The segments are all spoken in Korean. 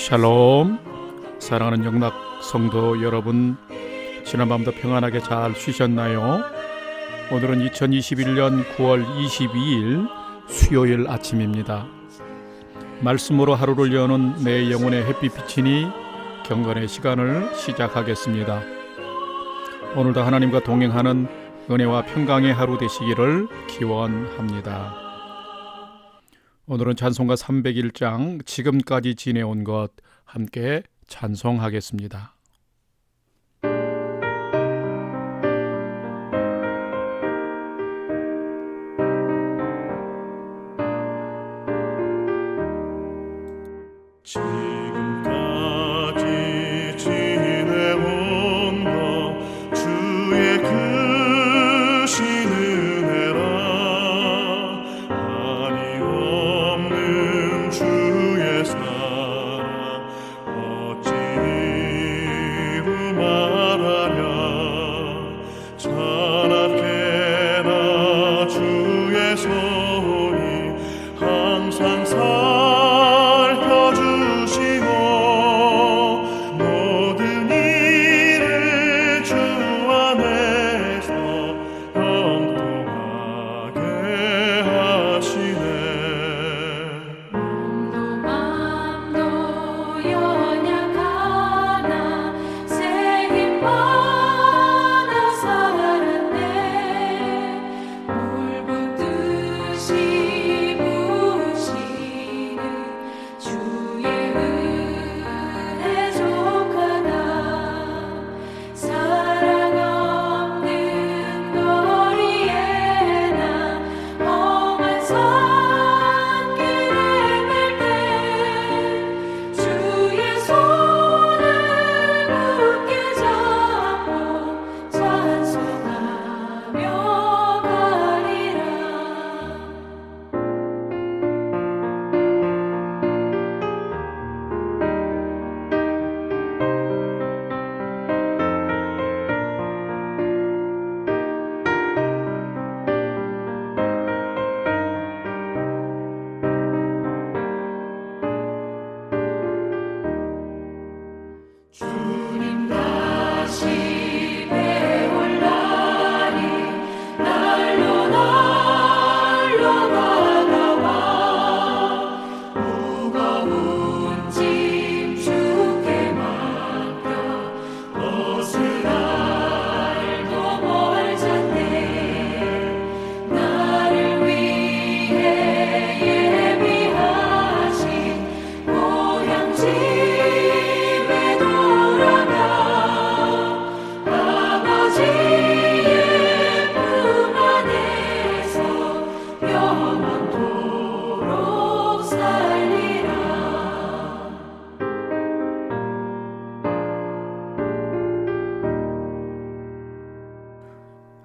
샬롬. 사랑하는 영락 성도 여러분, 지난밤도 평안하게 잘 쉬셨나요? 오늘은 2021년 9월 22일 수요일 아침입니다. 말씀으로 하루를 여는 내 영혼의 햇빛 비치니 경건의 시간을 시작하겠습니다. 오늘도 하나님과 동행하는 은혜와 평강의 하루 되시기를 기원합니다. 오늘은 찬송가 301장 지금까지 지내온 것 함께 찬송하겠습니다. 지금까지 지내온 것 주의 크신 은혜라. 한이 없는 주의 사랑 어찌 이루 말하랴. 찬악해나 주의 손이 항상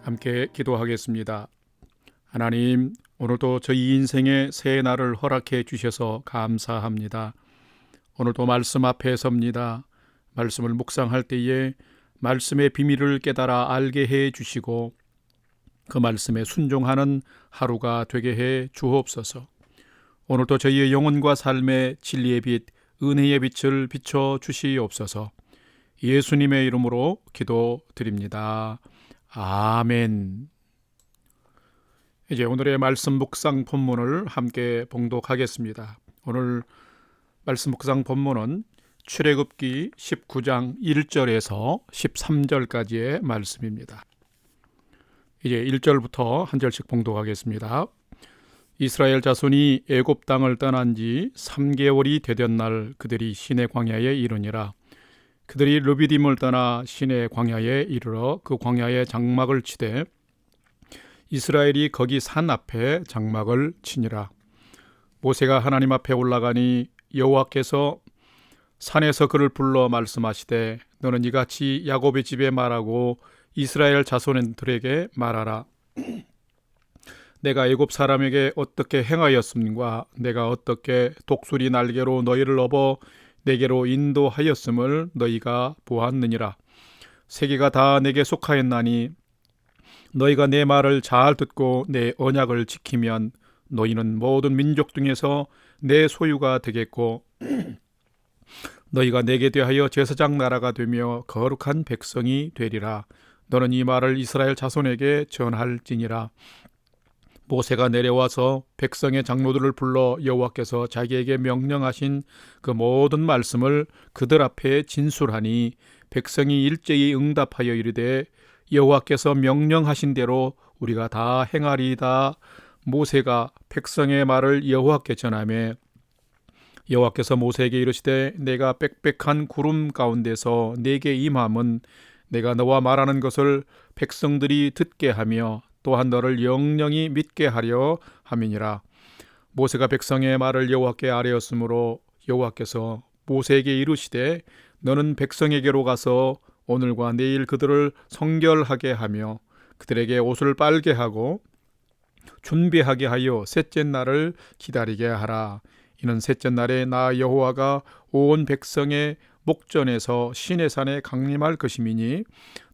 함께 기도하겠습니다. 하나님, 오늘도 저희 인생의 새 날을 허락해 주셔서 감사합니다. 오늘도 말씀 앞에 섭니다. 말씀을 묵상할 때에 말씀의 비밀을 깨달아 알게 해 주시고 그 말씀에 순종하는 하루가 되게 해 주옵소서. 오늘도 저희의 영혼과 삶의 진리의 빛, 은혜의 빛을 비춰 주시옵소서. 예수님의 이름으로 기도드립니다. 아멘. 이제 오늘의 말씀 묵상 본문을 함께 봉독하겠습니다. 오늘 말씀 묵상 본문은 출애굽기 19장 1절에서 13절까지의 말씀입니다. 이제 1절부터 한 절씩 봉독하겠습니다. 이스라엘 자손이 애굽 땅을 떠난 지 3개월이 되던 날 그들이 시내 광야에 이르니라. 그들이 르비딤을 떠나 시내 광야에 이르러 그 광야에 장막을 치되 이스라엘이 거기 산 앞에 장막을 치니라. 모세가 하나님 앞에 올라가니 여호와께서 산에서 그를 불러 말씀하시되 너는 이같이 야곱의 집에 말하고 이스라엘 자손들에게 말하라. 내가 애굽 사람에게 어떻게 행하였음과 내가 어떻게 독수리 날개로 너희를 업어 내게로 인도하였음을 너희가 보았느니라. 세계가 다 내게 속하였나니 너희가 내 말을 잘 듣고 내 언약을 지키면 너희는 모든 민족 중에서 내 소유가 되겠고 너희가 내게 대하여 제사장 나라가 되며 거룩한 백성이 되리라. 너는 이 말을 이스라엘 자손에게 전할지니라. 모세가 내려와서 백성의 장로들을 불러 여호와께서 자기에게 명령하신 그 모든 말씀을 그들 앞에 진술하니 백성이 일제히 응답하여 이르되 여호와께서 명령하신 대로 우리가 다 행하리이다. 모세가 백성의 말을 여호와께 전하매 여호와께서 모세에게 이르시되 내가 빽빽한 구름 가운데서 내게 임함은 내가 너와 말하는 것을 백성들이 듣게 하며 또한 너를 영영히 믿게 하려 함이니라. 모세가 백성의 말을 여호와께 아뢰었으므로 여호와께서 모세에게 이르시되 너는 백성에게로 가서 오늘과 내일 그들을 성결하게 하며 그들에게 옷을 빨게 하고 준비하게 하여 셋째 날을 기다리게 하라. 이는 셋째 날에 나 여호와가 온 백성의 목전에서 시내산에 강림할 것임이니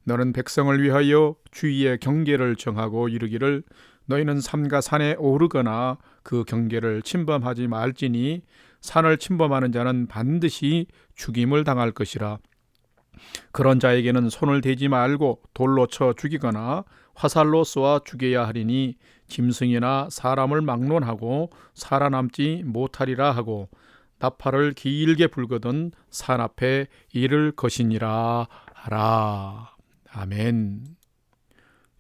너는 백성을 위하여 주위의 경계를 정하고 이르기를 너희는 삼가 산에 오르거나 그 경계를 침범하지 말지니 산을 침범하는 자는 반드시 죽임을 당할 것이라. 그런 자에게는 손을 대지 말고 돌로 쳐 죽이거나 화살로 쏘아 죽여야 하리니 짐승이나 사람을 막론하고 살아남지 못하리라 하고 나팔을 길게 불거든 산 앞에 이를 것이니라 하라. 아멘.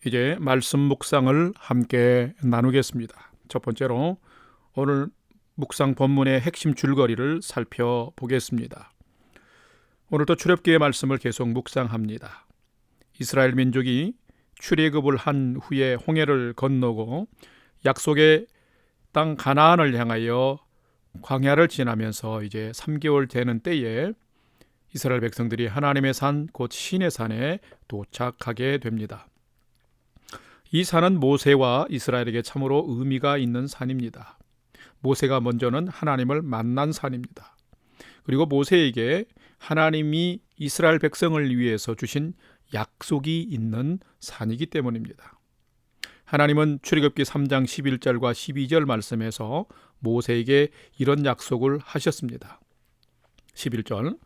이제 말씀 묵상을 함께 나누겠습니다. 첫 번째로 오늘 묵상 본문의 핵심 줄거리를 살펴보겠습니다. 오늘도 출애굽기의 말씀을 계속 묵상합니다. 이스라엘 민족이 출애굽을 한 후에 홍해를 건너고 약속의 땅 가나안을 향하여 광야를 지나면서 이제 3개월 되는 때에 이스라엘 백성들이 하나님의 산 곧 시내산에 도착하게 됩니다. 이 산은 모세와 이스라엘에게 참으로 의미가 있는 산입니다. 모세가 먼저는 하나님을 만난 산입니다. 그리고 모세에게 하나님이 이스라엘 백성을 위해서 주신 약속이 있는 산이기 때문입니다. 하나님은 출애굽기 3장 11절과 12절 말씀에서 모세에게 이런 약속을 하셨습니다. 11절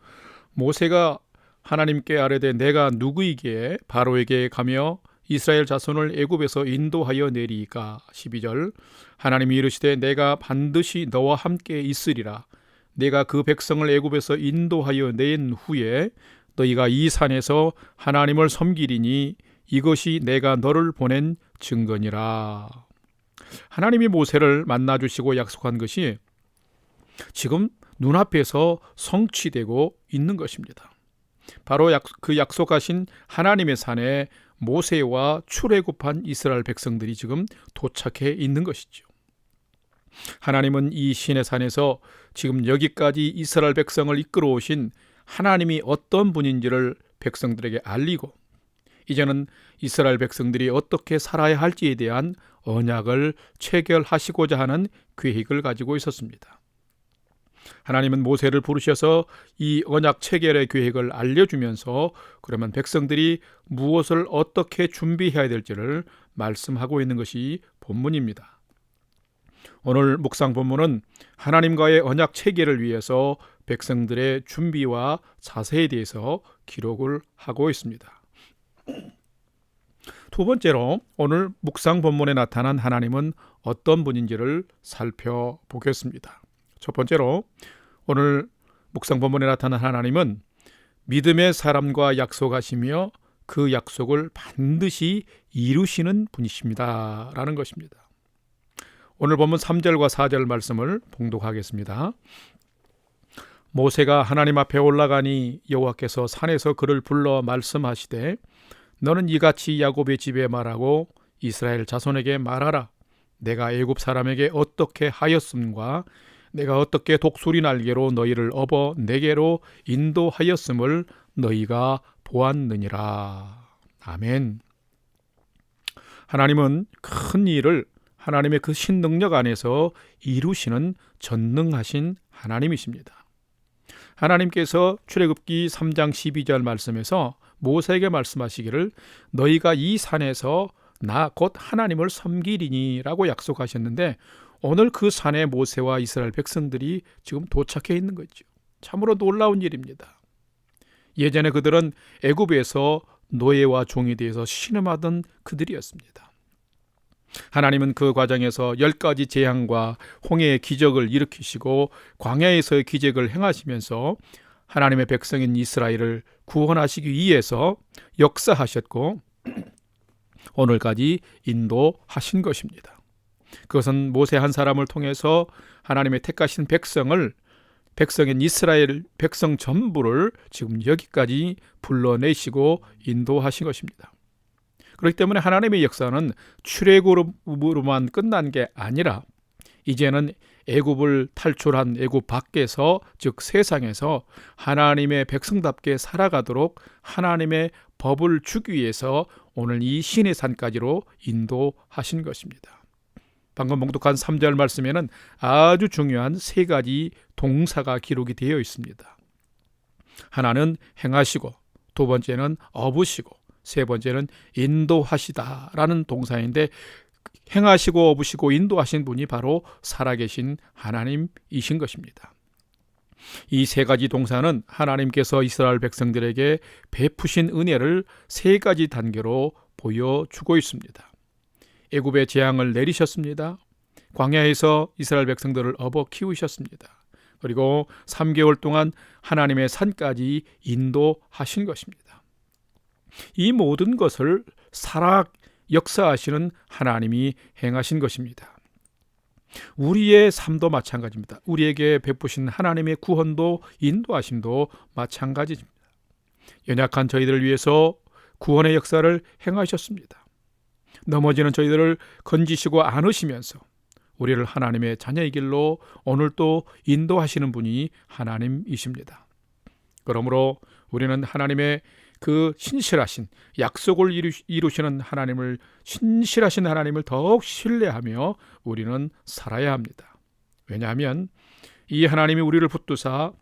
모세가 하나님께 아뢰되 내가 누구이기에 바로에게 가며 이스라엘 자손을 애굽에서 인도하여 내리이까. 12절 하나님이 이르시되 내가 반드시 너와 함께 있으리라. 내가 그 백성을 애굽에서 인도하여 낸 후에 너희가 이 산에서 하나님을 섬기리니 이것이 내가 너를 보낸 증거니라. 하나님이 모세를 만나주시고 약속한 것이 지금 눈앞에서 성취되고 있는 것입니다. 바로 그 약속하신 하나님의 산에 모세와 출애굽한 이스라엘 백성들이 지금 도착해 있는 것이죠. 하나님은 이 시내산에서 지금 여기까지 이스라엘 백성을 이끌어 오신 하나님이 어떤 분인지를 백성들에게 알리고 이제는 이스라엘 백성들이 어떻게 살아야 할지에 대한 언약을 체결하시고자 하는 계획을 가지고 있었습니다. 하나님은 모세를 부르셔서 이 언약 체결의 계획을 알려주면서 그러면 백성들이 무엇을 어떻게 준비해야 될지를 말씀하고 있는 것이 본문입니다. 오늘 묵상 본문은 하나님과의 언약 체결을 위해서 백성들의 준비와 자세에 대해서 기록을 하고 있습니다. 두 번째로 오늘 묵상 본문에 나타난 하나님은 어떤 분인지를 살펴보겠습니다. 첫 번째로 오늘 묵상 본문에 나타난 하나님은 믿음의 사람과 약속하시며 그 약속을 반드시 이루시는 분이십니다 라는 것입니다. 오늘 본문 3절과 4절 말씀을 봉독하겠습니다. 모세가 하나님 앞에 올라가니 여호와께서 산에서 그를 불러 말씀하시되 너는 이같이 야곱의 집에 말하고 이스라엘 자손에게 말하라. 내가 애굽 사람에게 어떻게 하였음과 내가 어떻게 독수리 날개로 너희를 업어 내게로 인도하였음을 너희가 보았느니라. 아멘. 하나님은 큰 일을 하나님의 그 신능력 안에서 이루시는 전능하신 하나님이십니다. 하나님께서 출애굽기 3장 12절 말씀에서 모세에게 말씀하시기를 너희가 이 산에서 나 곧 하나님을 섬기리니 라고 약속하셨는데 오늘 그 산에 모세와 이스라엘 백성들이 지금 도착해 있는 거죠. 참으로 놀라운 일입니다. 예전에 그들은 애굽에서 노예와 종이 되어서 신음하던 그들이었습니다. 하나님은 그 과정에서 10가지 재앙과 홍해의 기적을 일으키시고 광야에서의 기적을 행하시면서 하나님의 백성인 이스라엘을 구원하시기 위해서 역사하셨고 오늘까지 인도하신 것입니다. 그것은 모세 한 사람을 통해서 하나님의 택하신 백성인 이스라엘 백성 전부를 지금 여기까지 불러내시고 인도하신 것입니다. 그렇기 때문에 하나님의 역사는 출애굽으로만 끝난 게 아니라 이제는 애굽을 탈출한 애굽 밖에서, 즉 세상에서 하나님의 백성답게 살아가도록 하나님의 법을 주기 위해서 오늘 이 시내산까지로 인도하신 것입니다. 방금 봉독한 3절 말씀에는 아주 중요한 3가지 동사가 기록이 되어 있습니다. 하나는 행하시고, 두 번째는 업으시고, 세 번째는 인도하시다라는 동사인데, 행하시고 업으시고 인도하신 분이 바로 살아계신 하나님이신 것입니다. 이 3가지 동사는 하나님께서 이스라엘 백성들에게 베푸신 은혜를 3가지 단계로 보여주고 있습니다. 애굽의 재앙을 내리셨습니다. 광야에서 이스라엘 백성들을 업어 키우셨습니다. 그리고 3개월 동안 하나님의 산까지 인도하신 것입니다. 이 모든 것을 살아 역사하시는 하나님이 행하신 것입니다. 우리의 삶도 마찬가지입니다. 우리에게 베푸신 하나님의 구원도 인도하심도 마찬가지입니다. 연약한 저희들을 위해서 구원의 역사를 행하셨습니다. 넘어지는 저희들을 건지시고 안으시면서 우리를 하나님의 자녀의 길로 오늘 또 인도하시는 분이 하나님이십니다. 그러므로 우리는 하나님의 그 신실하신 약속을 이루시는 하나님을, 신실하신 하나님을 더욱 신뢰하며 우리는 살아야 합니다. 왜냐하면 이 하나님이 우리를 붙드사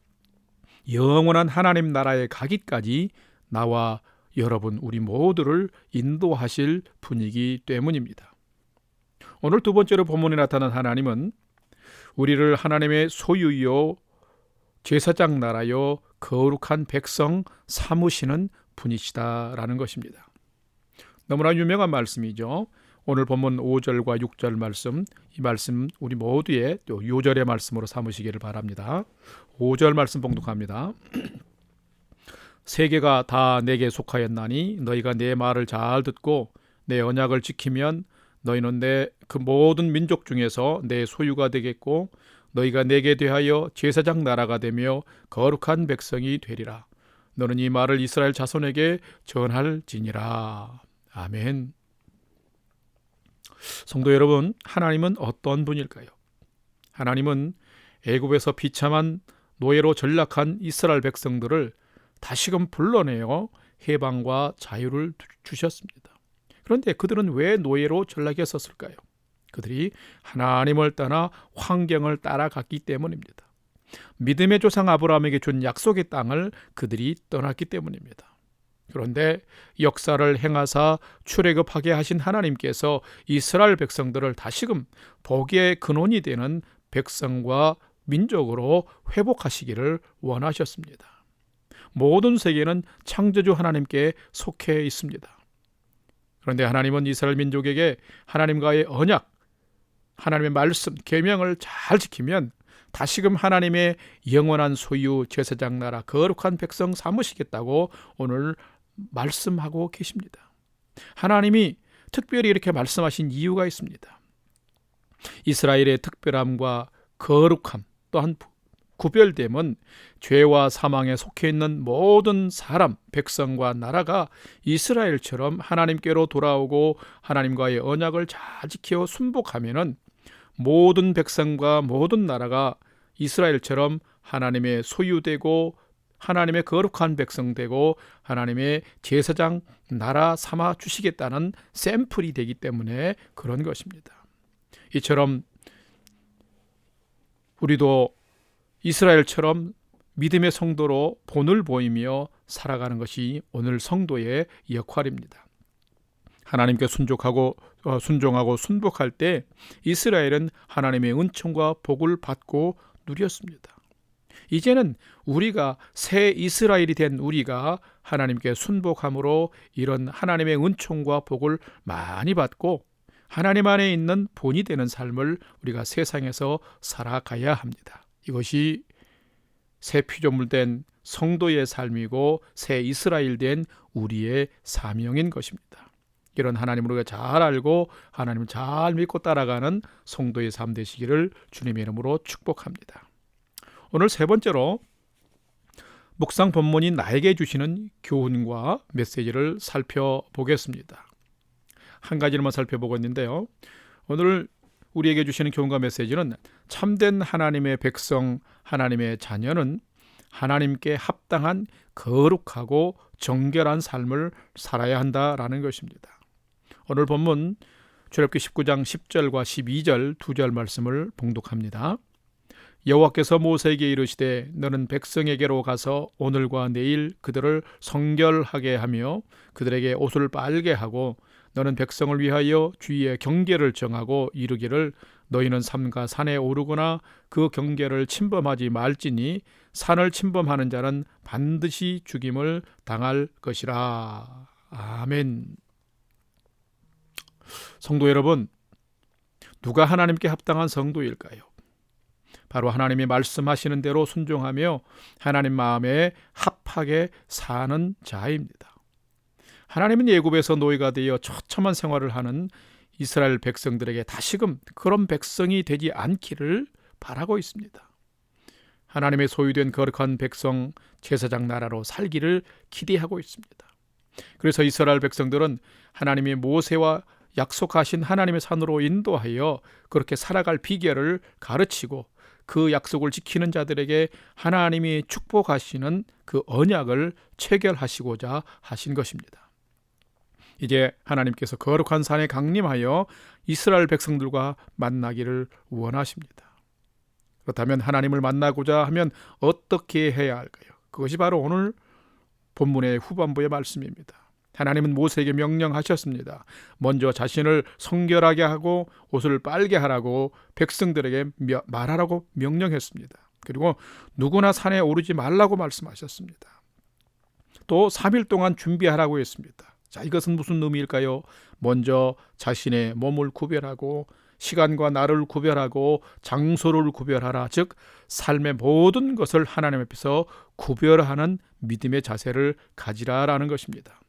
영원한 하나님 나라에 가기까지 나와 여러분 우리 모두를 인도하실 분이기 때문입니다. 오늘 두 번째로 본문에 나타난 하나님은 우리를 하나님의 소유요 제사장 나라요 거룩한 백성 삼으시는 분이시다라는 것입니다. 너무나 유명한 말씀이죠. 오늘 본문 5절과 6절 말씀, 이 말씀 우리 모두의 또 요절의 말씀으로 삼으시기를 바랍니다. 5절 말씀 봉독합니다. 세계가 다 내게 속하였나니 너희가 내 말을 잘 듣고 내 언약을 지키면 너희는 내 그 모든 민족 중에서 내 소유가 되겠고 너희가 내게 대하여 제사장 나라가 되며 거룩한 백성이 되리라. 너는 이 말을 이스라엘 자손에게 전할지니라. 아멘. 성도 여러분, 하나님은 어떤 분일까요? 하나님은 애굽에서 비참한 노예로 전락한 이스라엘 백성들을 다시금 불러내어 해방과 자유를 주셨습니다. 그런데 그들은 왜 노예로 전락했었을까요? 그들이 하나님을 떠나 환경을 따라갔기 때문입니다. 믿음의 조상 아브라함에게 준 약속의 땅을 그들이 떠났기 때문입니다. 그런데 역사를 행하사 출애굽하게 하신 하나님께서 이스라엘 백성들을 다시금 복의 근원이 되는 백성과 민족으로 회복하시기를 원하셨습니다. 모든 세계는 창조주 하나님께 속해 있습니다. 그런데 하나님은 이스라엘 민족에게 하나님과의 언약, 하나님의 말씀, 계명을 잘 지키면 다시금 하나님의 영원한 소유 제사장 나라 거룩한 백성 삼으시겠다고 오늘 말씀하고 계십니다. 하나님이 특별히 이렇게 말씀하신 이유가 있습니다. 이스라엘의 특별함과 거룩함 또한 구별됨은 죄와 사망에 속해 있는 모든 사람, 백성과 나라가 이스라엘처럼 하나님께로 돌아오고 하나님과의 언약을 잘 지켜 순복하면은 모든 백성과 모든 나라가 이스라엘처럼 하나님의 소유되고 하나님의 거룩한 백성 되고 하나님의 제사장 나라 삼아 주시겠다는 샘플이 되기 때문에 그런 것입니다. 이처럼 우리도 이스라엘처럼 믿음의 성도로 본을 보이며 살아가는 것이 오늘 성도의 역할입니다. 하나님께 순종하고 순복할 때 이스라엘은 하나님의 은총과 복을 받고 누렸습니다. 이제는 우리가 새 이스라엘이 된 우리가 하나님께 순복함으로 이런 하나님의 은총과 복을 많이 받고 하나님 안에 있는 본이 되는 삶을 우리가 세상에서 살아가야 합니다. 이것이 새 피조물 된 성도의 삶이고 새 이스라엘 된 우리의 사명인 것입니다. 이런 하나님을 우리가 잘 알고 하나님을 잘 믿고 따라가는 성도의 삶 되시기를 주님의 이름으로 축복합니다. 오늘 세 번째로 묵상 본문이 나에게 주시는 교훈과 메시지를 살펴보겠습니다. 한 가지만 살펴보고 있는데요. 오늘 우리에게 주시는 교훈과 메시지는 참된 하나님의 백성, 하나님의 자녀는 하나님께 합당한 거룩하고 정결한 삶을 살아야 한다라는 것입니다. 오늘 본문 출애굽기 19장 10절과 12절 두 절 말씀을 봉독합니다. 여호와께서 모세에게 이르시되 너는 백성에게로 가서 오늘과 내일 그들을 성결하게 하며 그들에게 옷을 빨게 하고 너는 백성을 위하여 주위에 경계를 정하고 이르기를 너희는 삼가 산에 오르거나 그 경계를 침범하지 말지니 산을 침범하는 자는 반드시 죽임을 당할 것이라. 아멘. 성도 여러분, 누가 하나님께 합당한 성도일까요? 바로 하나님이 말씀하시는 대로 순종하며 하나님 마음에 합하게 사는 자입니다. 하나님은 애굽에서 노예가 되어 처참한 생활을 하는 이스라엘 백성들에게 다시금 그런 백성이 되지 않기를 바라고 있습니다. 하나님의 소유된 거룩한 백성 제사장 나라로 살기를 기대하고 있습니다. 그래서 이스라엘 백성들은 하나님이 모세와 약속하신 하나님의 산으로 인도하여 그렇게 살아갈 비결을 가르치고 그 약속을 지키는 자들에게 하나님이 축복하시는 그 언약을 체결하시고자 하신 것입니다. 이제 하나님께서 거룩한 산에 강림하여 이스라엘 백성들과 만나기를 원하십니다. 그렇다면 하나님을 만나고자 하면 어떻게 해야 할까요? 그것이 바로 오늘 본문의 후반부의 말씀입니다. 하나님은 모세에게 명령하셨습니다. 먼저 자신을 성결하게 하고 옷을 빨게 하라고 백성들에게 말하라고 명령했습니다. 그리고 누구나 산에 오르지 말라고 말씀하셨습니다. 또 3일 동안 준비하라고 했습니다. 자, 이것은 무슨 의미일까요? 먼저 자신의 몸을 구별하고 시간과 날을 구별하고 장소를 구별하라. 즉 삶의 모든 것을 하나님 앞에서 구별하는 믿음의 자세를 가지라라는 것입니다.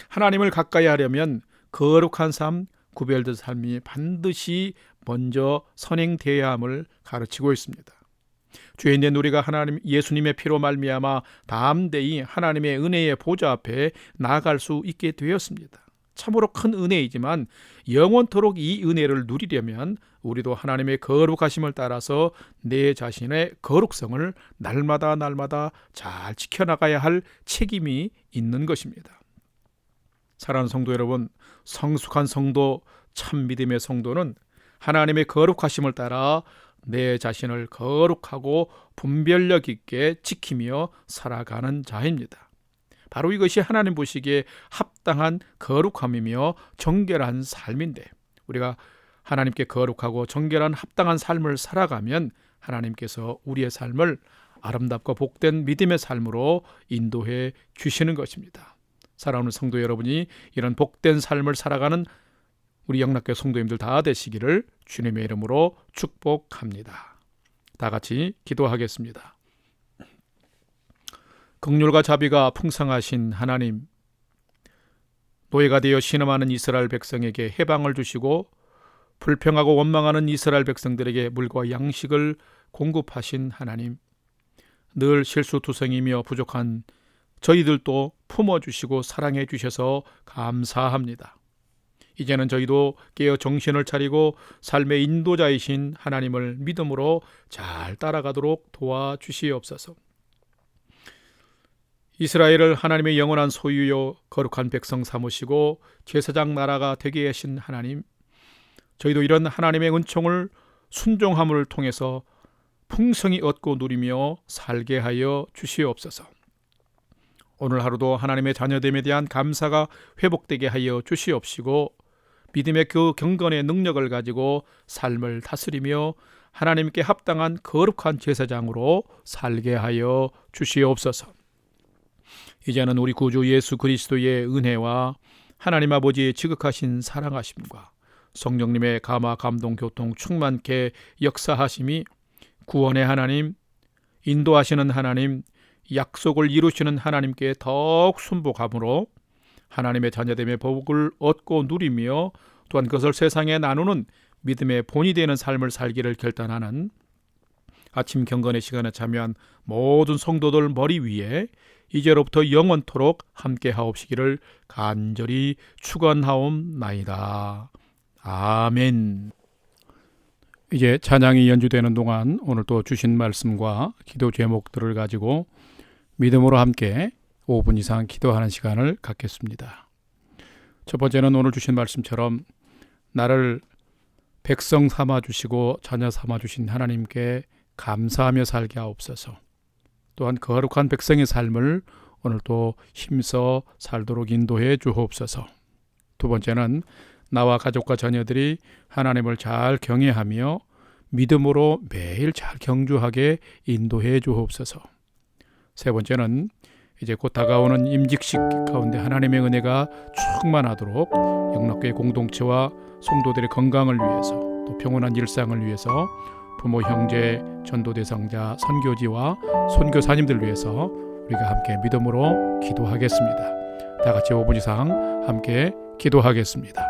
하나님을 가까이 하려면 거룩한 삶, 구별된 삶이 반드시 먼저 선행되어야 함을 가르치고 있습니다. 죄인된 우리가 하나님 예수님의 피로 말미암아 담대히 하나님의 은혜의 보좌 앞에 나아갈 수 있게 되었습니다. 참으로 큰 은혜이지만 영원토록 이 은혜를 누리려면 우리도 하나님의 거룩하심을 따라서 내 자신의 거룩성을 날마다 잘 지켜나가야 할 책임이 있는 것입니다. 사랑하는 성도 여러분, 성숙한 성도, 참 믿음의 성도는 하나님의 거룩하심을 따라 내 자신을 거룩하고 분별력 있게 지키며 살아가는 자입니다. 바로 이것이 하나님 보시기에 합당한 거룩함이며 정결한 삶인데, 우리가 하나님께 거룩하고 정결한 합당한 삶을 살아가면 하나님께서 우리의 삶을 아름답고 복된 믿음의 삶으로 인도해 주시는 것입니다. 사랑하는 성도 여러분이 이런 복된 삶을 살아가는 우리 영락교회 성도님들 다 되시기를 주님의 이름으로 축복합니다. 다 같이 기도하겠습니다. 긍휼과 자비가 풍성하신 하나님, 노예가 되어 신음하는 이스라엘 백성에게 해방을 주시고 불평하고 원망하는 이스라엘 백성들에게 물과 양식을 공급하신 하나님, 늘 실수투성이며 부족한 저희들도 품어주시고 사랑해 주셔서 감사합니다. 이제는 저희도 깨어 정신을 차리고 삶의 인도자이신 하나님을 믿음으로 잘 따라가도록 도와주시옵소서. 이스라엘을 하나님의 영원한 소유요 거룩한 백성 삼으시고 제사장 나라가 되게 하신 하나님, 저희도 이런 하나님의 은총을 순종함을 통해서 풍성히 얻고 누리며 살게 하여 주시옵소서. 오늘 하루도 하나님의 자녀됨에 대한 감사가 회복되게 하여 주시옵시고 믿음의 그 경건의 능력을 가지고 삶을 다스리며 하나님께 합당한 거룩한 제사장으로 살게 하여 주시옵소서. 이제는 우리 구주 예수 그리스도의 은혜와 하나님 아버지의 지극하신 사랑하심과 성령님의 감화 감동 교통 충만케 역사하심이 구원의 하나님, 인도하시는 하나님, 약속을 이루시는 하나님께 더욱 순복함으로 하나님의 자녀됨의 복을 얻고 누리며 또한 그것을 세상에 나누는 믿음의 본이 되는 삶을 살기를 결단하는 아침 경건의 시간에 참여한 모든 성도들 머리 위에 이제로부터 영원토록 함께 하옵시기를 간절히 축원하옵나이다. 아멘. 이제 찬양이 연주되는 동안 오늘 또 주신 말씀과 기도 제목들을 가지고 믿음으로 함께 5분 이상 기도하는 시간을 갖겠습니다. 첫 번째는 오늘 주신 말씀처럼 나를 백성 삼아 주시고 자녀 삼아 주신 하나님께 감사하며 살게 하옵소서. 또한 거룩한 백성의 삶을 오늘 또 힘써 살도록 인도해 주옵소서. 두 번째는 나와 가족과 자녀들이 하나님을 잘 경외하며 믿음으로 매일 잘 경주하게 인도해 주옵소서. 세 번째는 이제 곧 다가오는 임직식 가운데 하나님의 은혜가 충만하도록 영락교회 공동체와 성도들의 건강을 위해서 또 평온한 일상을 위해서 부모, 형제, 전도 대상자, 선교지와 선교사님들 위해서 우리가 함께 믿음으로 기도하겠습니다. 다 같이 5분 이상 함께 기도하겠습니다.